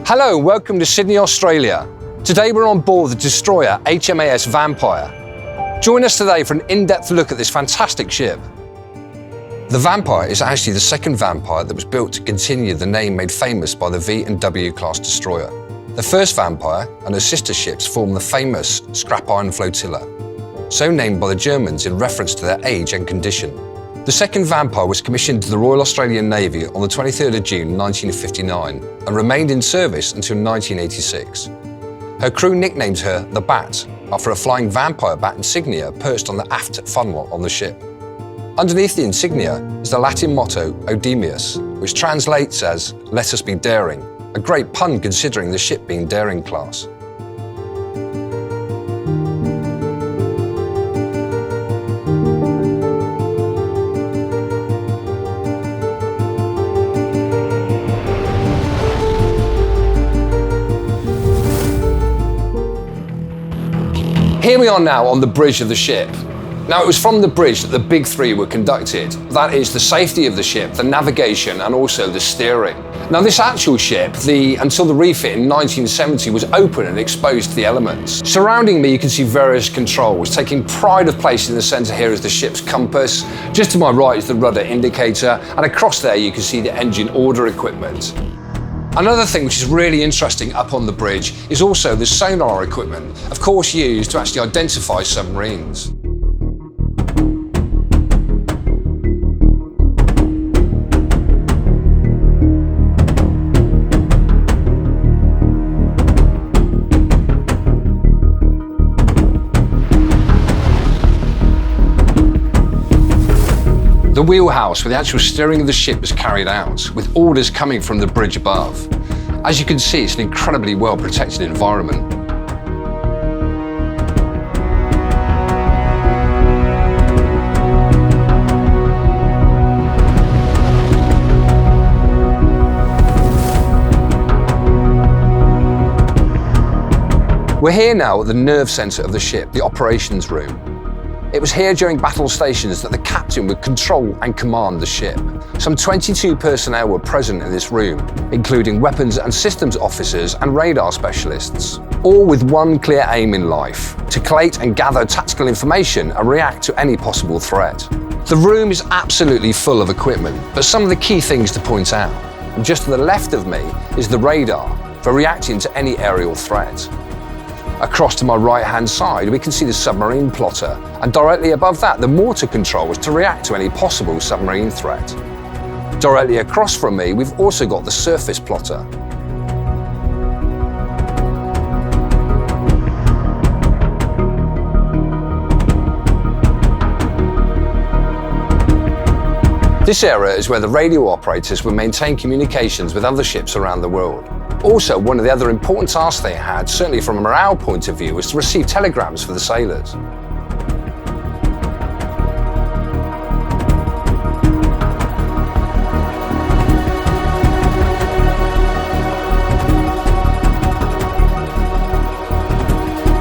Hello and welcome to Sydney, Australia. Today we're on board the destroyer HMAS Vampire. Join us today for an in-depth look at this fantastic ship. The Vampire is actually the second Vampire that was built to continue the name made famous by the V and W class destroyer. The first Vampire and her sister ships form the famous Scrap Iron Flotilla, so named by the Germans in reference to their age and condition. The second Vampire was commissioned to the Royal Australian Navy on the 23rd of June 1959 and remained in service until 1986. Her crew nicknamed her the Bat after a flying vampire bat insignia perched on the aft funnel on the ship. Underneath the insignia is the Latin motto Odimeus, which translates as "Let us be daring," a great pun considering the ship being daring class. Here we are now on the bridge of the ship. Now, it was from the bridge that the big three were conducted. That is the safety of the ship, the navigation, and also the steering. Now, this actual ship, until the refit in 1970, was open and exposed to the elements. Surrounding me, you can see various controls. Taking pride of place in the center here is the ship's compass. Just to my right is the rudder indicator, and across there you can see the engine order equipment. Another thing which is really interesting up on the bridge is also the sonar equipment, of course used to actually identify submarines. The wheelhouse, where the actual steering of the ship is carried out, with orders coming from the bridge above. As you can see, it's an incredibly well protected environment. We're here now at the nerve centre of the ship, the operations room. It was here during battle stations that the captain would control and command the ship. Some 22 personnel were present in this room, including weapons and systems officers and radar specialists, all with one clear aim in life: to collate and gather tactical information and react to any possible threat. The room is absolutely full of equipment, but some of the key things to point out. And just to the left of me is the radar for reacting to any aerial threat. Across to my right-hand side, we can see the submarine plotter, and directly above that, the mortar controls to react to any possible submarine threat. Directly across from me, we've also got the surface plotter. This area is where the radio operators would maintain communications with other ships around the world. Also, one of the other important tasks they had, certainly from a morale point of view, was to receive telegrams for the sailors.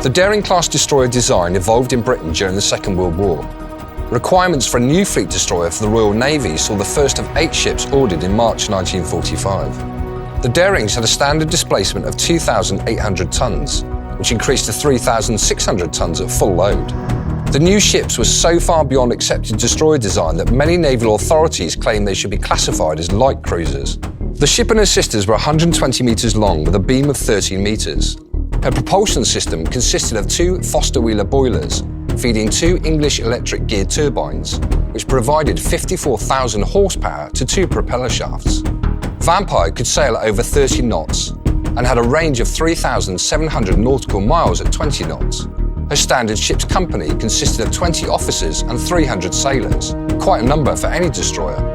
The Daring-class destroyer design evolved in Britain during the Second World War. Requirements for a new fleet destroyer for the Royal Navy saw the first of 8 ships ordered in March 1945. The Darings had a standard displacement of 2,800 tons, which increased to 3,600 tons at full load. The new ships were so far beyond accepted destroyer design that many naval authorities claimed they should be classified as light cruisers. The ship and her sisters were 120 metres long with a beam of 13 metres. Her propulsion system consisted of 2 Foster Wheeler boilers, feeding 2 English electric geared turbines, which provided 54,000 horsepower to 2 propeller shafts. Vampire could sail at over 30 knots and had a range of 3,700 nautical miles at 20 knots. Her standard ship's company consisted of 20 officers and 300 sailors, quite a number for any destroyer.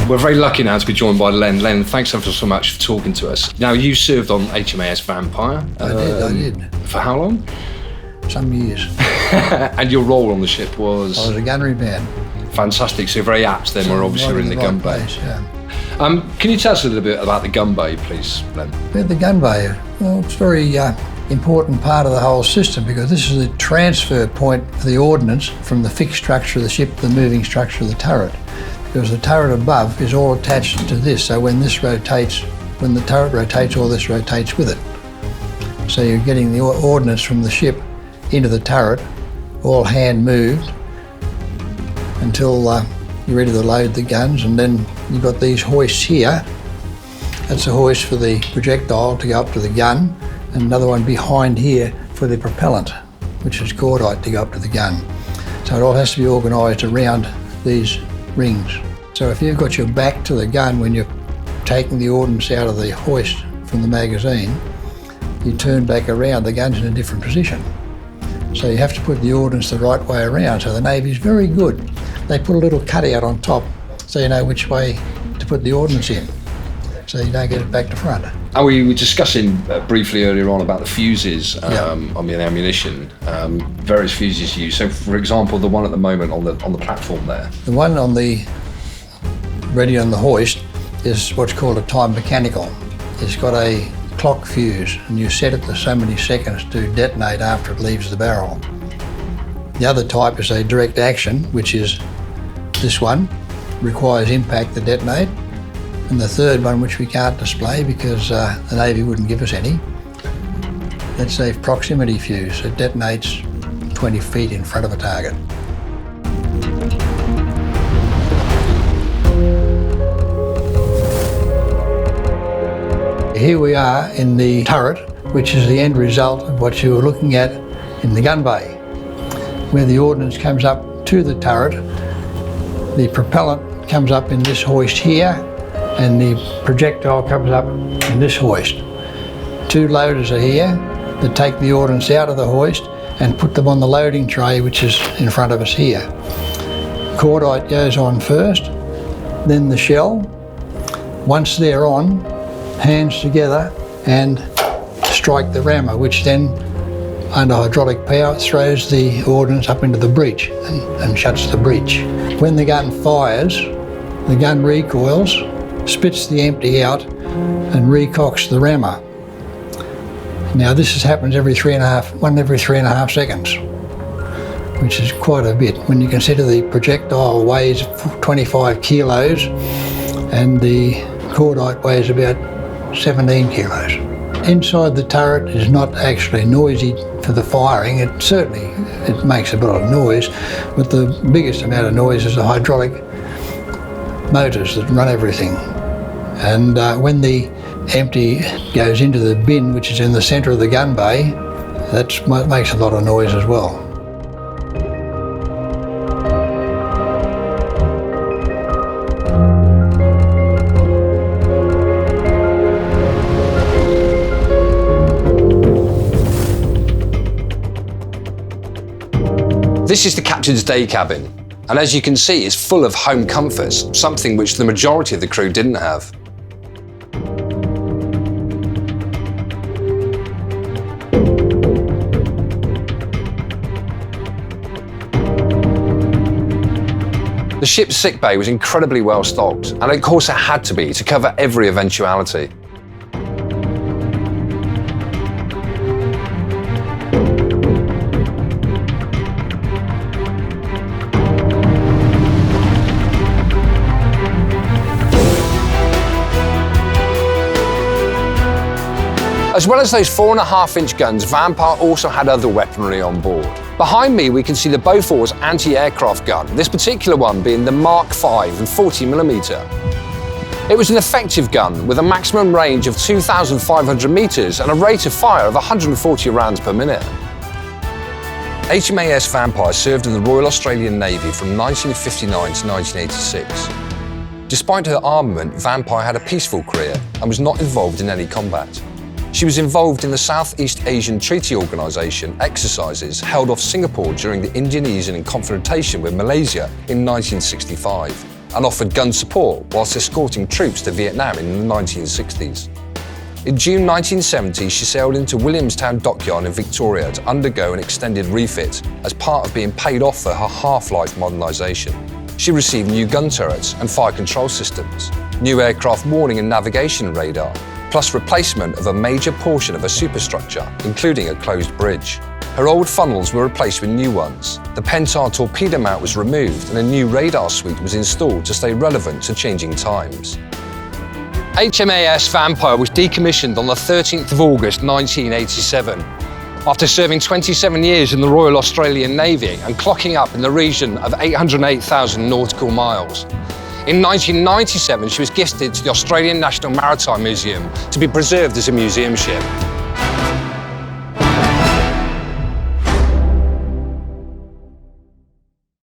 We're very lucky now to be joined by Len. Len, thanks ever so much for talking to us. Now, you served on HMAS Vampire. I did. For how long? Some years. And your role on the ship was? I was a gunnery man. Fantastic. So you're very apt then. We're obviously in the gun bay. Yeah. Can you tell us a little bit about the gun bay, please, Len? The gun bay, well, it's very important part of the whole system, because this is the transfer point for the ordnance from the fixed structure of the ship to the moving structure of the turret. Because the turret above is all attached to this, so when this rotates, when the turret rotates, all this rotates with it. So you're getting the ordnance from the ship into the turret, all hand moved, until you're ready to load the guns. And then you've got these hoists here. That's a hoist for the projectile to go up to the gun, and another one behind here for the propellant, which is cordite to go up to the gun. So it all has to be organised around these rings. So if you've got your back to the gun when you're taking the ordnance out of the hoist from the magazine, you turn back around, the gun's in a different position. So you have to put the ordnance the right way around. So the Navy's very good. They put a little cutout on top so you know which way to put the ordnance in, so you don't get it back to front. And we were discussing briefly earlier on about the fuses on the ammunition, various fuses used. So, for example, the one at the moment on the platform there. The one on the ready on the hoist is what's called a time mechanical. It's got a clock fuse, and you set it to so many seconds to detonate after it leaves the barrel. The other type is a direct action, which is this one, requires impact to detonate. And the third one, which we can't display because the Navy wouldn't give us any, that's a proximity fuse. It detonates 20 feet in front of a target. Here we are in the turret, which is the end result of what you were looking at in the gun bay, where the ordnance comes up to the turret. The propellant comes up in this hoist here, and the projectile comes up in this hoist. Two loaders are here that take the ordnance out of the hoist and put them on the loading tray, which is in front of us here. Cordite goes on first, then the shell. Once they're on, hands together and strike the rammer, which then, under hydraulic power, throws the ordnance up into the breech and shuts the breech. When the gun fires, the gun recoils, spits the empty out and recocks the rammer. Now this happens every 3.5 seconds, which is quite a bit when you consider the projectile weighs 25 kilos and the cordite weighs about 17 kilos. Inside the turret is not actually noisy for the firing. It makes a lot of noise, but the biggest amount of noise is the hydraulic motors that run everything. And when the empty goes into the bin, which is in the centre of the gun bay, that makes a lot of noise as well. This is the captain's day cabin, and as you can see, it's full of home comforts, something which the majority of the crew didn't have. The ship's sick bay was incredibly well stocked, and of course it had to be to cover every eventuality. As well as those 4.5-inch guns, Vampire also had other weaponry on board. Behind me we can see the Bofors anti-aircraft gun, this particular one being the Mark V and 40mm. It was an effective gun with a maximum range of 2,500 metres and a rate of fire of 140 rounds per minute. HMAS Vampire served in the Royal Australian Navy from 1959 to 1986. Despite her armament, Vampire had a peaceful career and was not involved in any combat. She was involved in the Southeast Asian Treaty Organisation exercises held off Singapore during the Indonesian confrontation with Malaysia in 1965 and offered gun support whilst escorting troops to Vietnam in the 1960s. In June 1970, she sailed into Williamstown Dockyard in Victoria to undergo an extended refit as part of being paid off for her half-life modernisation. She received new gun turrets and fire control systems, new aircraft warning and navigation radar, plus replacement of a major portion of her superstructure, including a closed bridge. Her old funnels were replaced with new ones. The Pentar torpedo mount was removed and a new radar suite was installed to stay relevant to changing times. HMAS Vampire was decommissioned on the 13th of August 1987. After serving 27 years in the Royal Australian Navy and clocking up in the region of 808,000 nautical miles. In 1997, she was gifted to the Australian National Maritime Museum to be preserved as a museum ship.